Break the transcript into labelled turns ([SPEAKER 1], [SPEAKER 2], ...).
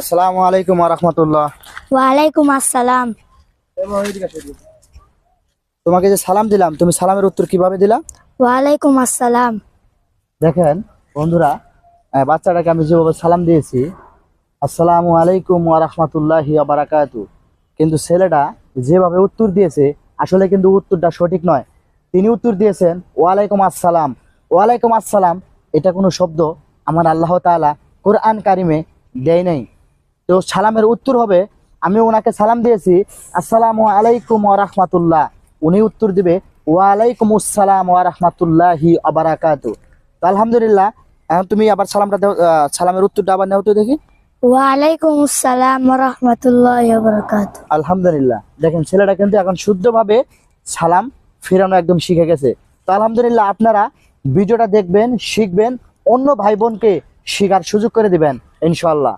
[SPEAKER 1] আসসালামু আলাইকুম ওয়া রাহমাতুল্লাহ।
[SPEAKER 2] ওয়ালাইকুম আসসালাম।
[SPEAKER 1] তোমাকে যে সালাম দিলাম, তুমি সালামের উত্তর কিভাবে দিলা?
[SPEAKER 2] ওয়ালাইকুম আসসালাম।
[SPEAKER 1] দেখেন বন্ধুরা, বাচ্চাটাকে আমি যেভাবে সালাম দিয়েছি, আসসালামু আলাইকুম ওয়া রাহমাতুল্লাহি ওয়া বারাকাতু, কিন্তু ছেলেটা যেভাবে উত্তর দিয়েছে আসলে কিন্তু উত্তরটা সঠিক নয়। তিনি উত্তর দিয়েছেন ওয়ালাইকুম আসসালাম। ওয়ালাইকুম আসসালাম এটা কোনো শব্দ আমার আল্লাহ তাআলা কোরআন কারিমে দেয় নাই। তো সালামের উত্তর হবে, আমি ওনাকে সালাম দিয়েছি আসসালামু আলাইকুম ওয়া রাহমাতুল্লাহ, উনি উত্তর দিবে ওয়ালাইকুম আসসালাম ওয়া রাহমাতুল্লাহি ওয়া বারাকাতু। তো আলহামদুলিল্লাহ, এখন তুমি আবার সালামটা দাও, সালামের উত্তরটা আবার নাও তো দেখি।
[SPEAKER 2] ওয়ালাইকুম আসসালাম ওয়া রাহমাতুল্লাহি ওয়া বারাকাতুহু।
[SPEAKER 1] আলহামদুলিল্লাহ, দেখেন ছেলেটা কিন্তু এখন শুদ্ধভাবে সালাম ফেরানো একদম শিখে গেছে। তো আলহামদুলিল্লাহ, আপনারা ভিডিওটা দেখবেন, শিখবেন, অন্য ভাই বোনকে শেখার সুযোগ করে দিবেন ইনশাআল্লাহ।